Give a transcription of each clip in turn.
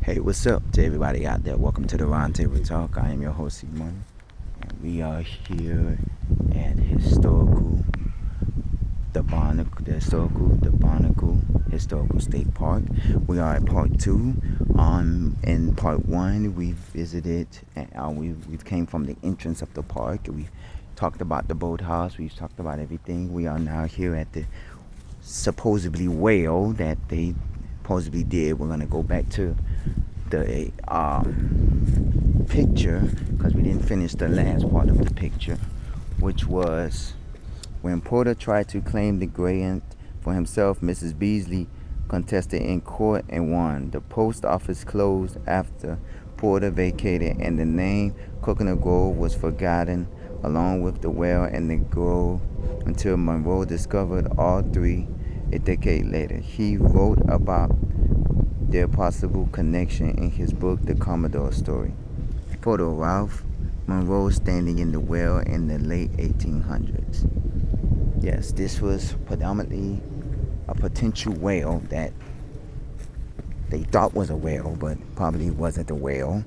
Hey, what's up to everybody out there? Welcome to the Roundtable Talk. I am your host, Simon, and we are here at the Barnacle Historical State Park. We are at part two. In part one, we visited. We came from the entrance of the park. We talked about the boathouse. We've talked about everything. We are now here at the supposedly whale that they supposedly did. We're gonna go back to the picture because we didn't finish the last part of the picture, which was when Porter tried to claim the grant for himself. Mrs. Beasley contested in court and won. The post office closed after Porter vacated, and the name Coconut Grove was forgotten along with the well and the grove until Monroe discovered all three a decade later. He wrote about their possible connection in his book, The Commodore Story. Photo: Ralph Monroe standing in the well in the late 1800s. Yes, this was predominantly a potential whale that they thought was a whale, but probably wasn't a whale.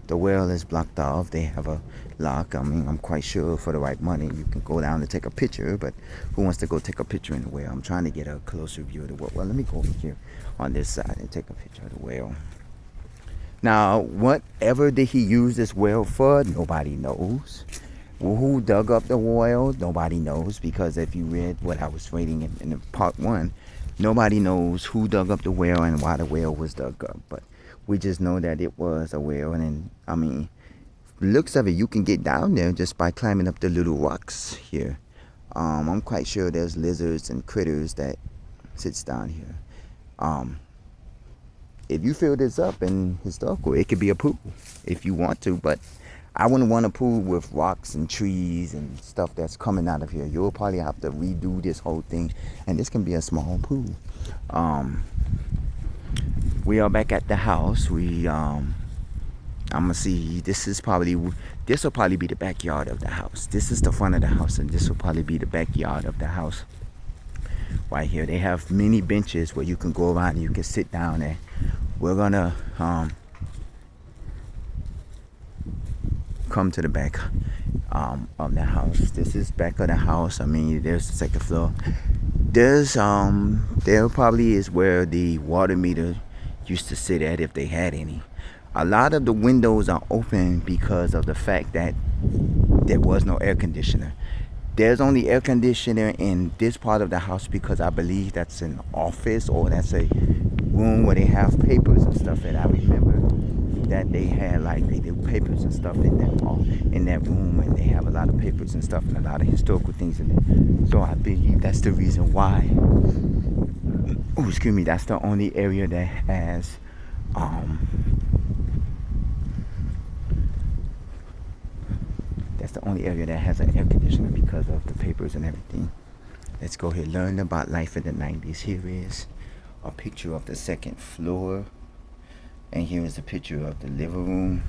The whale is blocked off. They have a lock. I mean, I'm quite sure for the right money you can go down and take a picture, but who wants to go take a picture in the whale? I'm trying to get a closer view of the whale. Well, let me go over here on this side and take a picture of the whale. Now, whatever did he use this whale for? Nobody knows. Who dug up the whale? Nobody knows, because if you read what I was reading in part one, nobody knows who dug up the whale and why the whale was dug up. But we just know that it was a whale, and I mean, looks of it, you can get down there just by climbing up the little rocks here. I'm quite sure there's lizards and critters that sits down here. If you fill this up in historical, it could be a pool if you want to, but I wouldn't want a pool with rocks and trees and stuff that's coming out of here. You'll probably have to redo this whole thing, and this can be a small pool. We are back at the house. I'm gonna see. This will probably be the backyard of the house. This is the front of the house, and this will probably be the backyard of the house. Right here, they have many benches where you can go around and you can sit down there. We're gonna come to the back of the house. This is back of the house. I mean, there's the second floor. There probably is where the water meter used to sit at, if they had any. A lot of the windows are open because of the fact that there was no air conditioner. There's only air conditioner in this part of the house because I believe that's an office, or that's a room where they have papers and stuff. And I remember that they had, like, they do papers and stuff in that room, and they have a lot of papers and stuff and a lot of historical things in there. So I believe that's the reason why. That's the only area that has an air conditioner, because of the papers and everything. Let's go ahead and learn about life in the 90s. Here is a picture of the second floor, and here is a picture of the living room.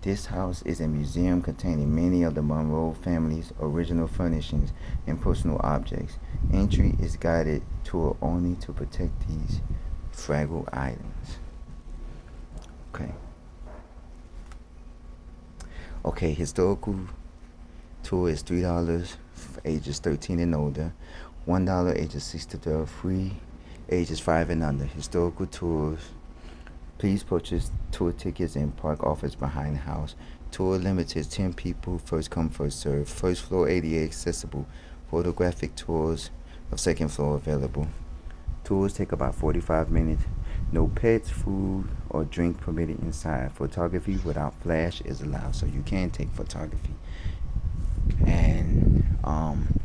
This house is a museum containing many of the Monroe family's original furnishings and personal objects. Entry is guided tour only to protect these fragile items. Okay, historical tour is $3 for ages 13 and older, $1 ages 6 to 12, free ages 5 and under. Historical tours. Please purchase tour tickets in park office behind the house. Tour limited 10 people, first come, first serve. First floor ADA accessible. Photographic tours of second floor available. Tours take about 45 minutes. No pets, food, or drink permitted inside. Photography without flash is allowed, so you can take photography. And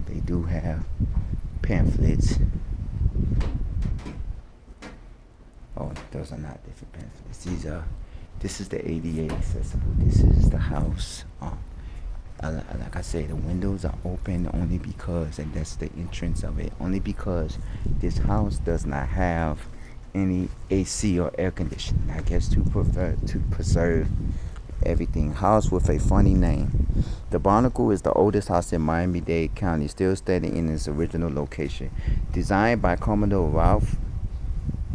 they do have pamphlets. Oh, those are not different pamphlets. This is the ADA accessible. This is the house. Like I say, the windows are open only because, and that's the entrance of it, only because this house does not have any AC or air conditioning. I guess to preserve everything. House with a funny name. The Barnacle is the oldest house in Miami-Dade County, still standing in its original location. Designed by Commodore Ralph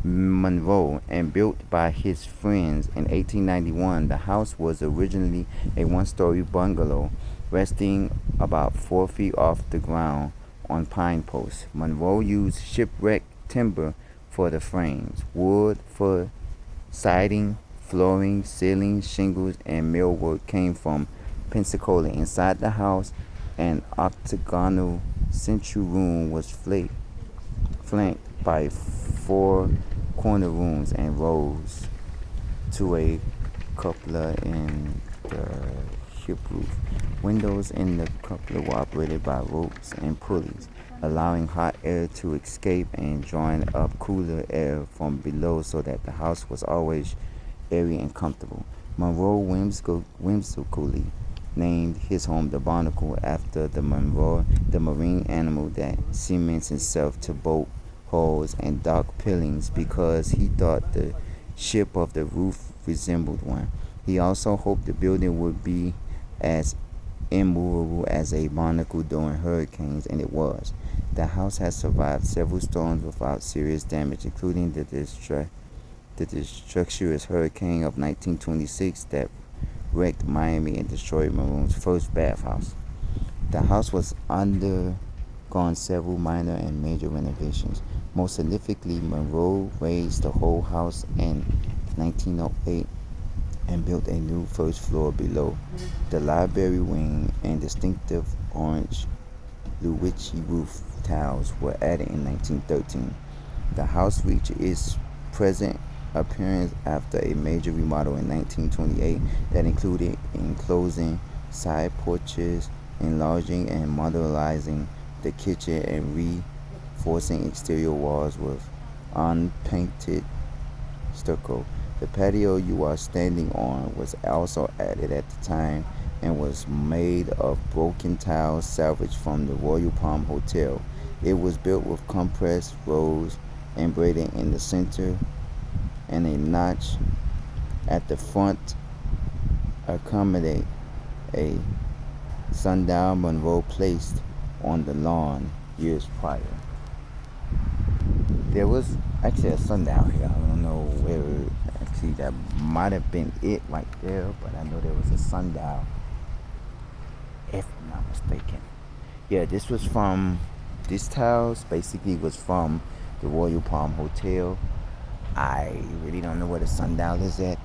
Monroe and built by his friends in 1891, the house was originally a one-story bungalow resting about 4 feet off the ground on pine posts. Monroe used shipwreck timber for the frames, wood for siding, flooring, ceiling, shingles, and millwork came from Pensacola. Inside the house, an octagonal central room was flanked by 4 corner rooms and rose to a cupola in the hip roof. Windows in the cupola were operated by ropes and pulleys, allowing hot air to escape and drawing up cooler air from below so that the house was always airy and comfortable. Monroe whimsically named his home the Barnacle after the marine animal that cements itself to boat hulls and dock pilings because he thought the shape of the roof resembled one. He also hoped the building would be as immovable as a barnacle during hurricanes, and it was. The house has survived several storms without serious damage, including the disastrous hurricane of 1926 that wrecked Miami and destroyed Monroe's first bathhouse. The house was undergone several minor and major renovations. Most significantly, Monroe raised the whole house in 1908 and built a new first floor below. The library wing and distinctive orange Luigi roof tiles were added in 1913. The house reached its present appearance after a major remodel in 1928 that included enclosing side porches, enlarging and modernizing the kitchen, and reinforcing exterior walls with unpainted stucco. The patio you are standing on was also added at the time and was made of broken tiles salvaged from the Royal Palm Hotel. It was built with compressed rose embedded in the center and a notch at the front accommodate a sundial Monroe placed on the lawn years prior. There was actually a sundial here. I don't know where. Actually, that might have been it right there, but I know there was a sundial, if I'm not mistaken. Yeah, this tiles basically was from the Royal Palm Hotel. I really don't know where the sundial is at.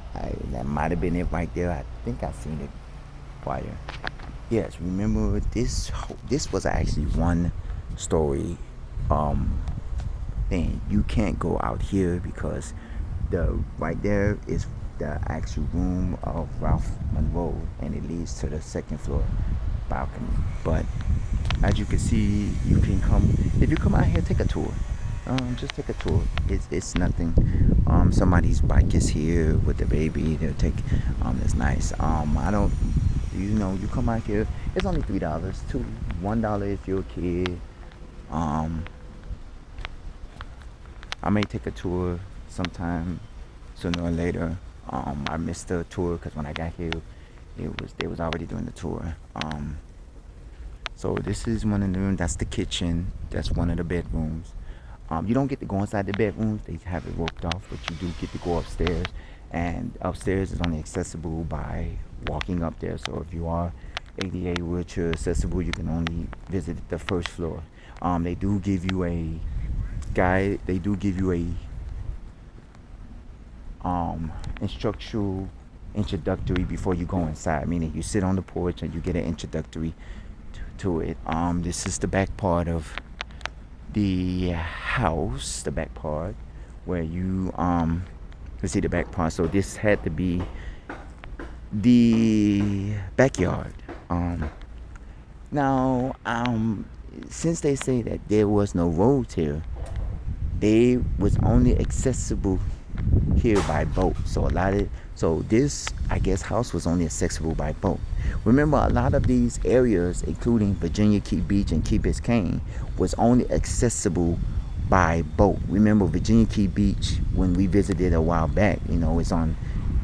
That might have been it right there. I think I've seen it prior. Yes, remember this was actually one story thing. You can't go out here because right there is the actual room of Ralph Monroe, and it leads to the second floor balcony. But as you can see, you can come if you come out here, take a tour. Just take a tour. It's nothing. Somebody's bike is here with the baby. They'll take. It's nice. I don't. You come out here. It's only $3. $1 if you're a kid. I may take a tour sometime sooner or later. I missed the tour because when I got here, they was already doing the tour. So this is one of the rooms. That's the kitchen. That's one of the bedrooms. You don't get to go inside the bedrooms. They have it roped off, but you do get to go upstairs. And upstairs is only accessible by walking up there. So if you are ADA wheelchair accessible, you can only visit the first floor. They do give you a guide. They do give you a introductory before you go inside. Meaning you sit on the porch and you get an introductory to it. This is the back part of the house, the back part where you see the back part. So this had to be the backyard. Now, since they say that there was no roads here, they was only accessible here by boat. So this, I guess, house was only accessible by boat. Remember, a lot of these areas, including Virginia Key Beach and Key Biscayne, was only accessible by boat. Remember Virginia Key Beach when we visited a while back? It's on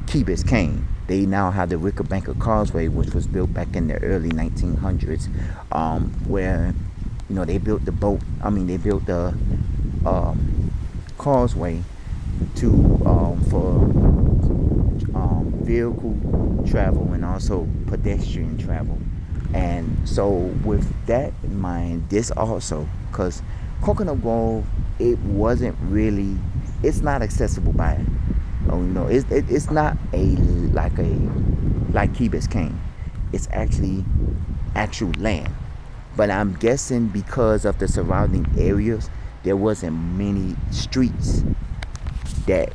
Key Biscayne. They now have the Rickenbacker Causeway, which was built back in the early 1900s, where they built the boat. I mean, they built the causeway to for vehicle travel and also pedestrian travel. And so with that in mind, this also, because Coconut Grove, it's not accessible by, it's not like Key Biscayne. It's actually actual land. But I'm guessing because of the surrounding areas, there wasn't many streets that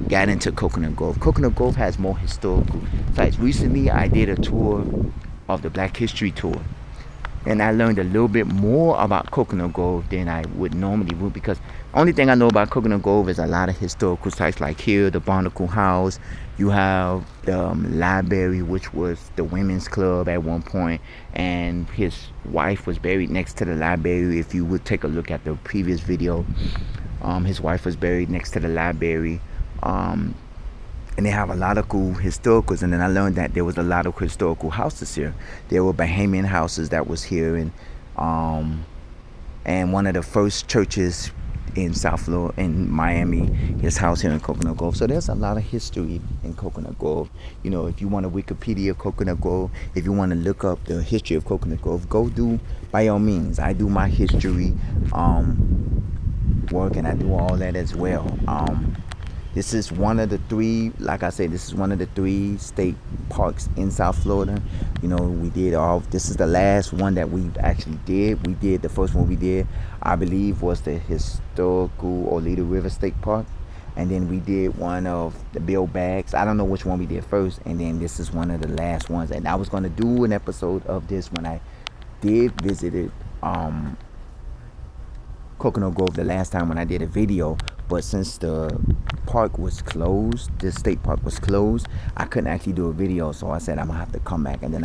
got into Coconut Grove. Coconut Grove has more historical sites. Recently, I did a tour of the Black History Tour, and I learned a little bit more about Coconut Grove than I would normally would, because the only thing I know about Coconut Grove is a lot of historical sites, like here, the Barnacle House. You have the library, which was the women's club at one point, and his wife was buried next to the library. If you would take a look at the previous video, his wife was buried next to the library. And they have a lot of cool historicals. And then I learned that there was a lot of historical houses here. There were Bahamian houses that was here, and one of the first churches in South Florida, in Miami, his house here in Coconut Grove. So there's a lot of history in Coconut Grove. If you want to Wikipedia Coconut Grove, if you want to look up the history of Coconut Grove, go do, by all means. I do my history work, and I do all that as well. This is one of the three, like I said, this is one of the 3 state parks in South Florida. This is the last one that we actually did. The first one we did, I believe, was the historical Oleta River State Park. And then we did one of the Bill Bags. I don't know which one we did first. And then this is one of the last ones. And I was going to do an episode of this when I did visit Coconut Grove the last time when I did a video. But since the park was closed, this state park was closed, I couldn't actually do a video. So I said I'm gonna have to come back. And then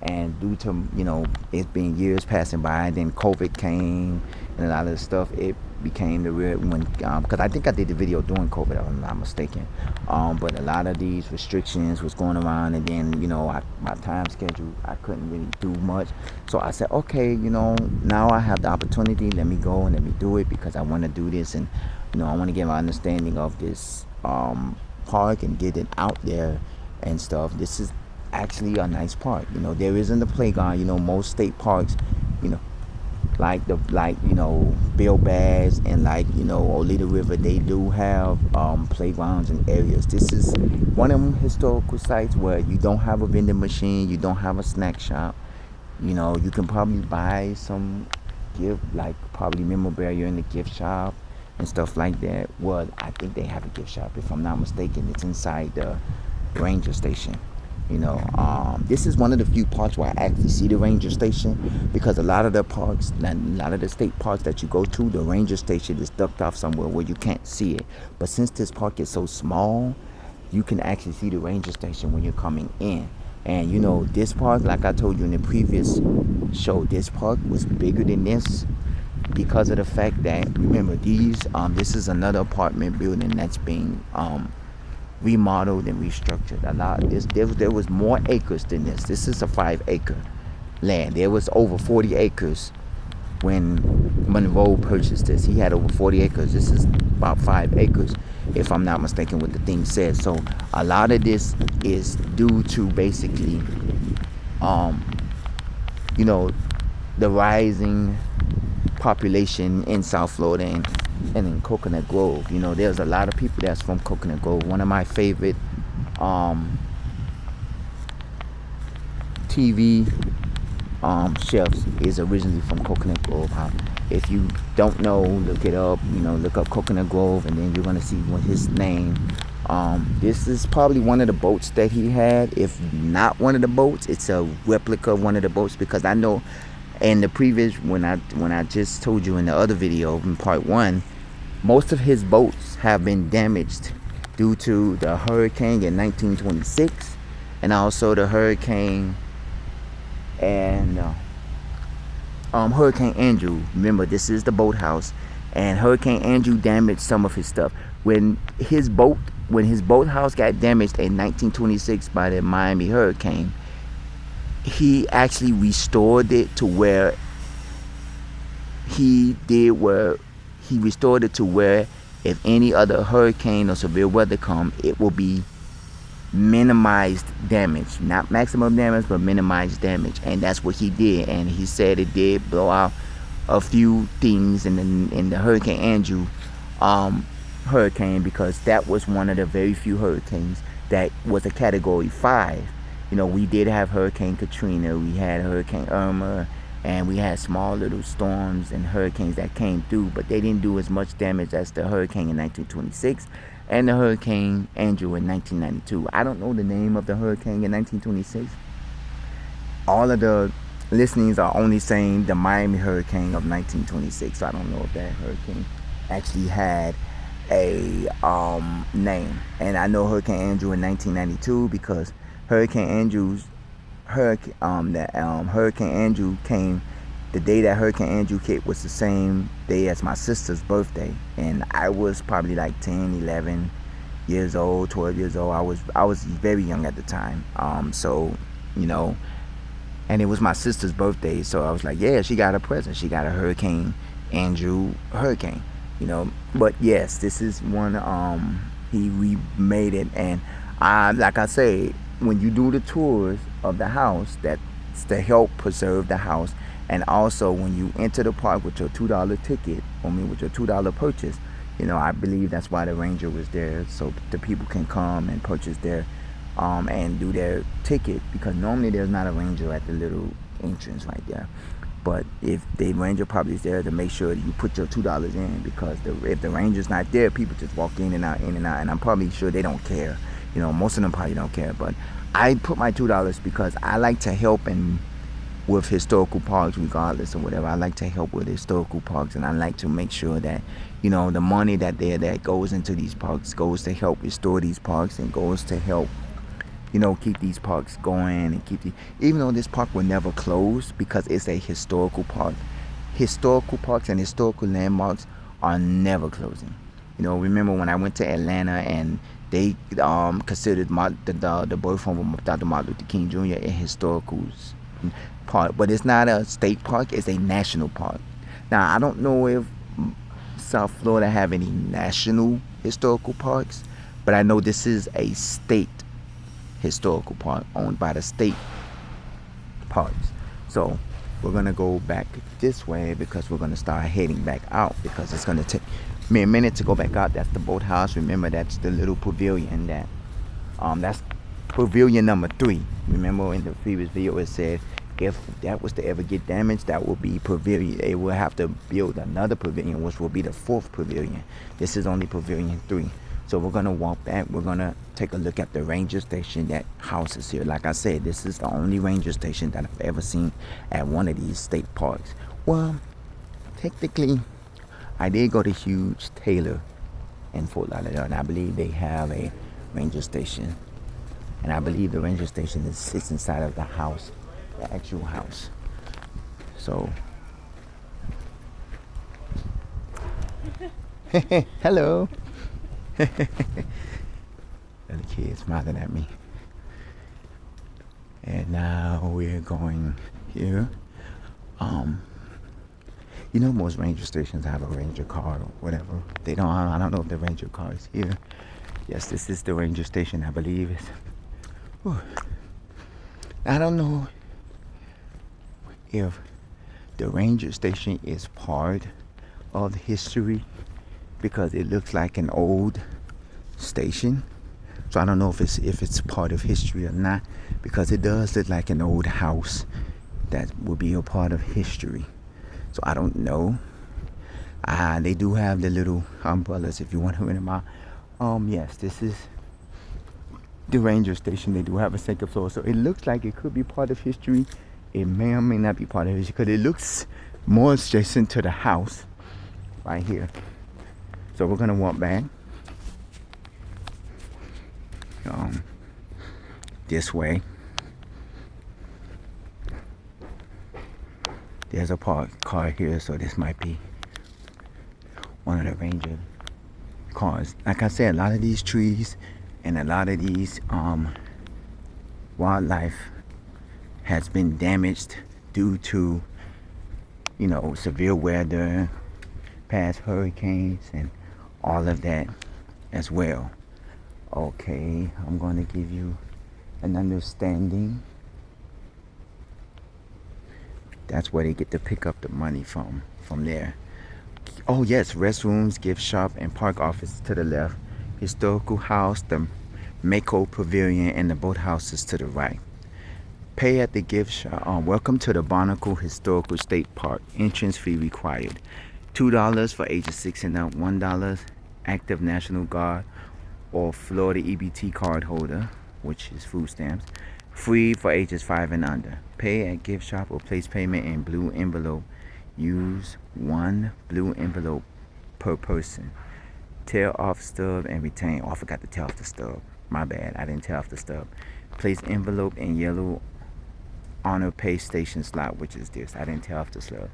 and due to it being years passing by, and then COVID came and a lot of the stuff, it became the real when, because I think I did the video during COVID, if I'm not mistaken. But a lot of these restrictions was going around, and then my time schedule, I couldn't really do much. So I said, okay, now I have the opportunity. Let me go and let me do it, because I want to do this, and I want to get my understanding of this park and get it out there and stuff. This is actually a nice park. There isn't a playground. Most state parks, like Bill Bass and Oleta River, they do have playgrounds and areas. This is one of them historical sites where you don't have a vending machine, you don't have a snack shop. You can probably buy some probably memorabilia in the gift shop and stuff like that. Well, I think they have a gift shop, if I'm not mistaken. It's inside the ranger station. This is one of the few parks where I actually see the ranger station, because a lot of the parks, a lot of the state parks that you go to, the ranger station is ducked off somewhere where you can't see it. But since this park is so small, you can actually see the ranger station when you're coming in. And this park, like I told you in the previous show, this park was bigger than this, because of the fact that, remember, this is another apartment building that's being remodeled and restructured. There was more acres than this. This is a 5-acre land. There was over 40 acres when Monroe purchased this. He had over 40 acres. This is about 5 acres, if I'm not mistaken what the thing says. So a lot of this is due to basically the rising population in South Florida and in Coconut Grove. There's a lot of people that's from Coconut Grove. One of my favorite TV chefs is originally from Coconut Grove. If you don't know, look it up. Look up Coconut Grove, and then you're gonna see what his name. This is probably one of the boats that he had. If not one of the boats, it's a replica of one of the boats, because I know in the previous, when I just told you in the other video in part 1, most of his boats have been damaged due to the hurricane in 1926, and also the hurricane and Hurricane Andrew. Remember, this is the boathouse and Hurricane Andrew damaged some of his stuff. When his boathouse got damaged in 1926 by the Miami hurricane, he actually restored it to where he restored it to where if any other hurricane or severe weather come, it will be minimized damage, not maximum damage, but minimized damage. And that's what he did. And he said it did blow out a few things in the Hurricane Andrew hurricane, because that was one of the very few hurricanes that was a Category 5. We did have Hurricane Katrina, we had Hurricane Irma, and we had small little storms and hurricanes that came through, but they didn't do as much damage as the hurricane in 1926 and the Hurricane Andrew in 1992. I don't know the name of the hurricane in 1926. All of the listenings are only saying the Miami hurricane of 1926. So I don't know if that hurricane actually had a name. And I know Hurricane Andrew in 1992 because Hurricane Andrew came the day that Hurricane Andrew hit was the same day as my sister's birthday, and I was probably like 10, 11 years old, 12 years old. I was very young at the time. And it was my sister's birthday, so I was like, yeah, she got a present. She got a Hurricane Andrew hurricane. But yes, this is one. We made it, and like I say, when you do the tours of the house, that's to help preserve the house. And also, when you enter the park with your $2 ticket, with your $2 purchase, I believe that's why the ranger was there, so the people can come and purchase their and do their ticket, because normally there's not a ranger at the little entrance right there. But if the ranger probably is there to make sure that you put your $2 in, because if the ranger's not there, people just walk in and out, and I'm probably sure they don't care. Most of them probably don't care, but I put my $2 because I like to help with historical parks, regardless of whatever. I like to help with historical parks, and I like to make sure that the money that goes into these parks goes to help restore these parks, and goes to help keep these parks going, and even though this park will never close because it's a historical park. Historical parks and historical landmarks are never closing. Remember when I went to Atlanta and they considered the birth home of Dr. Martin Luther King Jr. a historical park, but it's not a state park, it's a national park. Now, I don't know if South Florida have any national historical parks, but I know this is a state historical park owned by the state parks. So we're gonna go back this way because we're gonna start heading back out, because it's gonna take me a minute to go back out. That's the boathouse. Remember, that's the little pavilion that's pavilion number 3. Remember in the previous video it said if that was to ever get damaged, that will be pavilion. They will have to build another pavilion, which will be the 4th pavilion. This is only pavilion 3. So we're gonna walk back. We're gonna take a look at the ranger station that houses here. Like I said, this is the only ranger station that I've ever seen at one of these state parks. Well, technically, I did go to Hughes Taylor in Fort Lauderdale, and I believe they have a ranger station. And I believe the ranger station sits inside of the house, the actual house. So, hello. The kid smiling at me. And now we're going here. Most ranger stations have a ranger car or whatever. They don't. I don't know if the ranger car is here. Yes, this is the ranger station, I believe. I don't know if the ranger station is part of history, because it looks like an old station. So I don't know if it's part of history or not, because it does look like an old house that would be a part of history. So I don't know. They do have the little umbrellas if you want to rent them out. Yes, this is the ranger station. They do have a second floor, so it looks like it could be part of history. It may or may not be part of history, because it looks more adjacent to the house right here. So we're gonna walk back this way. There's a parked car here, so this might be one of the Ranger cars. Like I said, a lot of these trees and a lot of these wildlife has been damaged due to, severe weather, past hurricanes, and all of that as well. Okay, I'm going to give you an understanding. That's where they get to pick up the money from there. Oh yes, restrooms, gift shop, and park office to the left. Historical house, the Mako Pavilion, and the boathouse is to the right. Pay at the gift shop. Welcome to the Barnacle Historical State Park. Entrance fee required. $2 for ages 6 and up. $1 active National Guard or Florida EBT card holder, which is food stamps. Free for ages 5 and under. Pay at gift shop or place payment in blue envelope. Use one blue envelope per person. Tear off stub and retain. Oh, I forgot to tear off the stub. My bad. I didn't tear off the stub. Place envelope in yellow honor pay station slot, which is this. I didn't tear off the stub.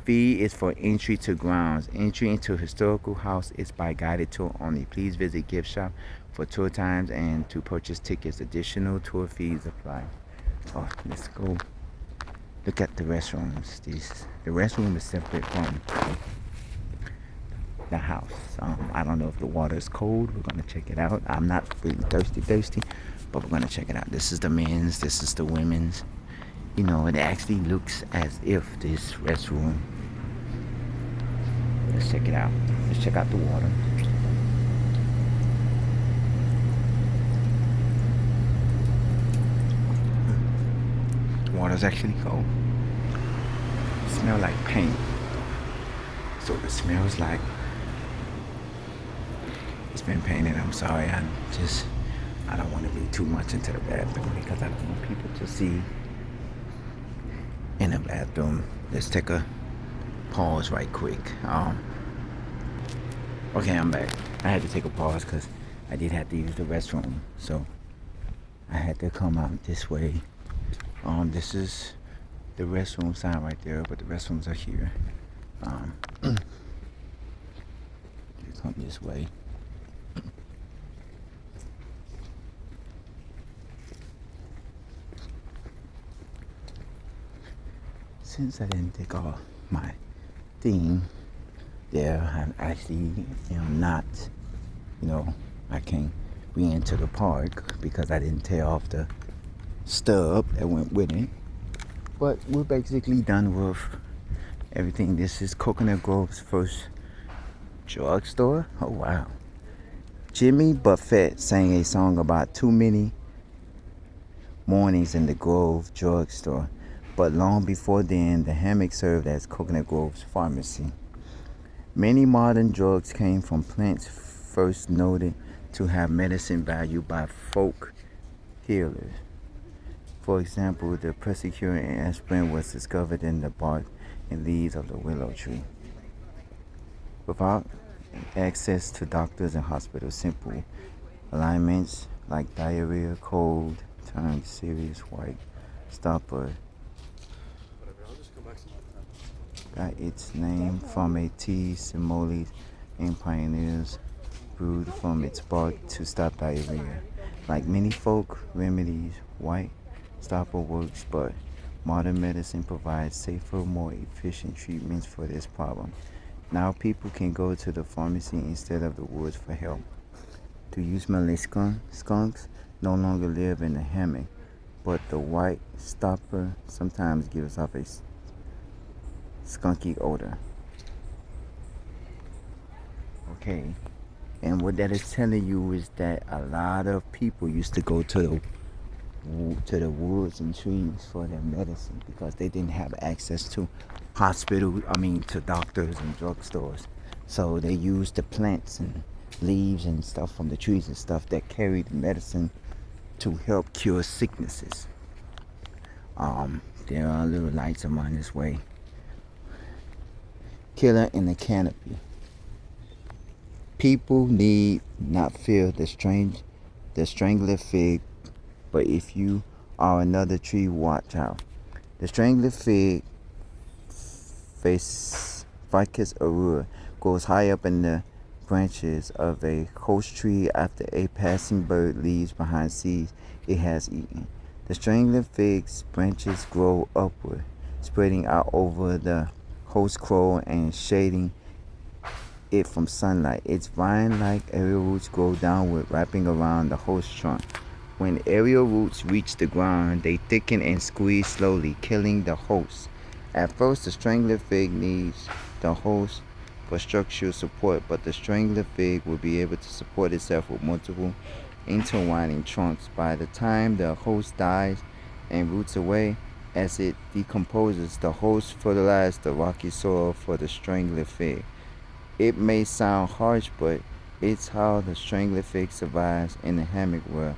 Fee is for entry to grounds. Entry into historical house is by guided tour only. Please visit gift shop for tour times and to purchase tickets. Additional tour fees apply. Oh, let's go look at the restrooms. The restroom is separate from the house. I don't know if the water is cold. We're gonna check it out. I'm not really thirsty, but we're gonna check it out. This is the men's. This is the women's. It actually looks as if this restroom. Let's check it out. Let's check out the water. The water's actually cold. It smells like paint. So it smells like it's been painted. I'm sorry. I don't want to be too much into the bathroom because I don't want people to see in the bathroom. Let's take a pause right quick. Okay, I'm back. I had to take a pause because I did have to use the restroom, so I had to come out this way. This is the restroom sign right there, but the restrooms are here. You come this way. Since I didn't take off my thing there, I actually am not, I can't re-enter the park because I didn't tear off the stub that went with it. But we're basically done with everything. This is Coconut Grove's first drugstore. Oh wow. Jimmy Buffett sang a song about too many mornings in the Grove drugstore. But long before then, the hammock served as Coconut Grove's pharmacy. Many modern drugs came from plants first noted to have medicine value by folk healers. For example, the persicure in aspirin was discovered in the bark and leaves of the willow tree. Without access to doctors and hospitals, simple ailments like diarrhea, cold, turned serious white stopper got its name from a tea Somalians and pioneers brewed from its bark to stop diarrhea. Like many folk remedies, white stopper works, but modern medicine provides safer, more efficient treatments for this problem. Now people can go to the pharmacy instead of the woods for help. To use Malay skunks no longer live in the hammock, but the white stopper sometimes gives off a skunky odor. Okay, and what that is telling you is that a lot of people used to go to the woods and trees for their medicine because they didn't have access to to doctors and drugstores. So they used the plants and leaves and stuff from the trees and stuff that carried medicine to help cure sicknesses. There are little lights around this way. Killer in the canopy. People need not fear the strangler fig, but if you are another tree, watch out. The strangler fig, Ficus aurora, goes high up in the branches of a host tree after a passing bird leaves behind seeds it has eaten. The strangler fig's branches grow upward, spreading out over the host crow and shading it from sunlight. Its vine-like aerial roots grow downward, wrapping around the host trunk. When aerial roots reach the ground, they thicken and squeeze slowly, killing the host. At first, the strangler fig needs the host for structural support, but the strangler fig will be able to support itself with multiple intertwining trunks. By the time the host dies and roots away, as it decomposes, the host fertilizes the rocky soil for the strangler fig. It may sound harsh, but it's how the strangler fig survives in the hammock where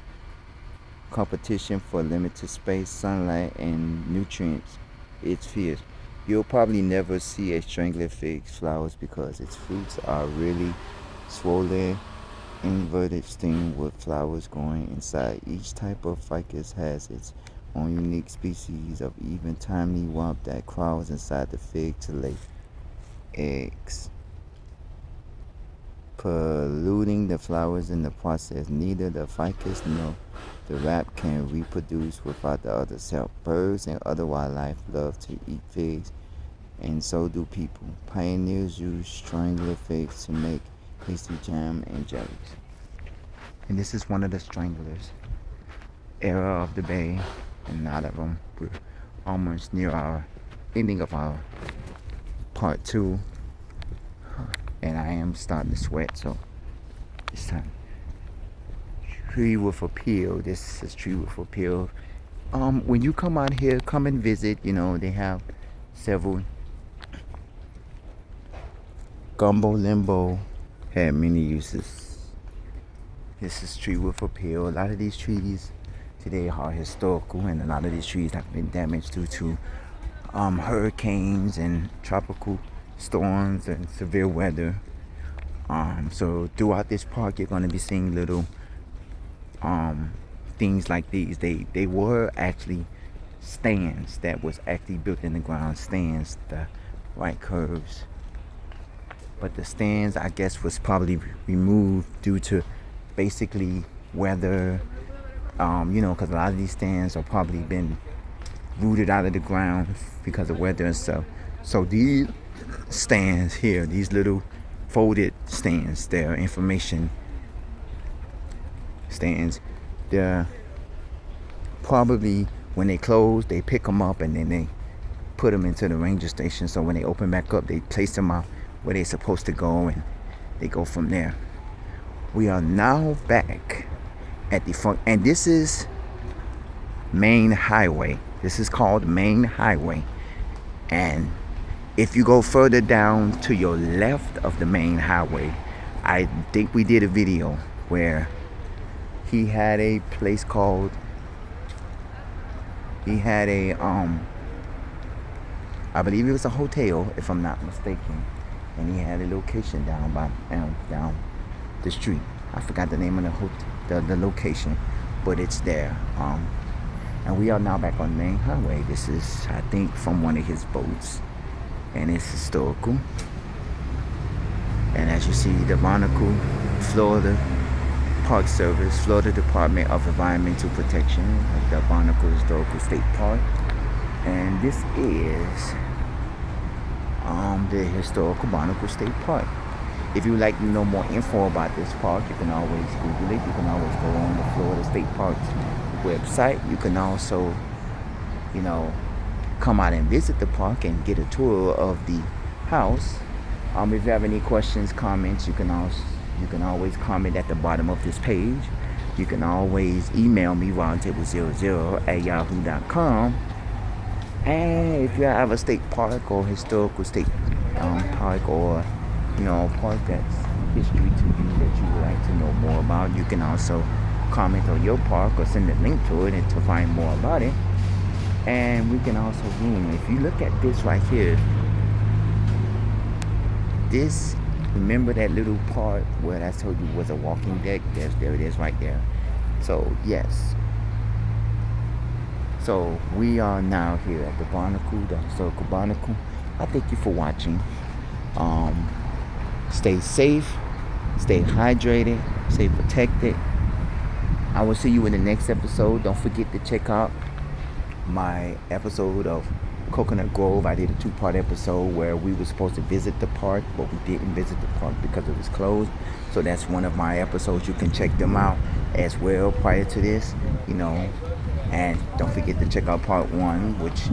competition for limited space, sunlight, and nutrients is fierce. You'll probably never see a strangler fig's flowers because its fruits are really swollen, inverted stem with flowers growing inside. Each type of ficus has its own unique species of even tiny wasp that crawls inside the fig to lay eggs, polluting the flowers in the process. Neither the ficus nor the wasp can reproduce without the other's help. Birds and other wildlife love to eat figs, and so do people. Pioneers use strangler figs to make hasty jam and jellies. And this is one of the stranglers. Era of the bay, and a lot of them. We're almost near our ending of our part 2. And I am starting to sweat, so it's time. Tree with a peel. This is tree with a peel. When you come out here, come and visit. You know, they have several. Gumbo limbo had many uses. This is tree with a peel. A lot of these trees today are historical, and a lot of these trees have been damaged due to hurricanes and tropical storms and severe weather. So throughout this park, you're going to be seeing little things like these. They were actually stands that was actually built in the ground. Stands, the right curves. But the stands, I guess, was probably removed due to basically weather. Because a lot of these stands are probably been rooted out of the ground because of weather and stuff. So these stands here, these little folded stands, they're information stands. They're probably, when they close, they pick them up and then they put them into the ranger station. So when they open back up, they place them out where they're supposed to go, and they go from there. We are now back at the front, and this is Main Highway. This is called Main Highway. And if you go further down to your left of the main highway, I think we did a video where he had a place called, I believe it was a hotel, if I'm not mistaken, and he had a location down the street. I forgot the name of the hotel, the location, but it's there. And we are now back on the main highway. This is, I think, from one of his boats, and it's historical. And as you see, the Barnacle, Florida Park Service, Florida Department of Environmental Protection, the Barnacle Historical State Park. And this is the historical Barnacle State Park. If you would like to know more info about this park, you can always Google it. You can always go on the Florida State Park's website. You can also, come out and visit the park and get a tour of the house. If you have any questions, comments, you can always comment at the bottom of this page. You can always email me, roundtable00@yahoo.com. And if you have a state park or historical state park, or park that's history to you that you would like to know more about, you can also comment on your park or send a link to it and to find more about it. And we can also if you look at this right here, this, remember that little part where I told you was a walking deck? There it is right there. So yes, so we are now here at the Barnacle, the historical Barnacle. I thank you for watching. Stay safe, stay hydrated, stay protected. I will see you in the next episode. Don't forget to check out my episode of Coconut Grove. I did a 2-part episode where we were supposed to visit the park, but we didn't visit the park because it was closed. So that's one of my episodes. You can check them out as well prior to this, And don't forget to check out part 1, which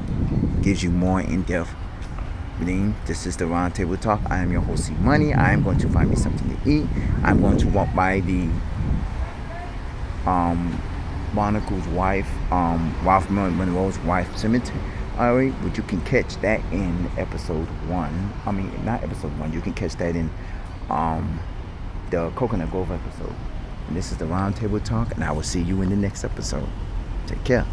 gives you more in-depth. This is the Roundtable Talk. I am your host, C Money. I am going to find me something to eat. I'm going to walk by the Barnacle's wife, Ralph Monroe's wife cemetery, but you can catch that in episode 1. I mean, not episode 1. You can catch that in the Coconut Grove episode. And this is the Roundtable Talk, and I will see you in the next episode. Take care.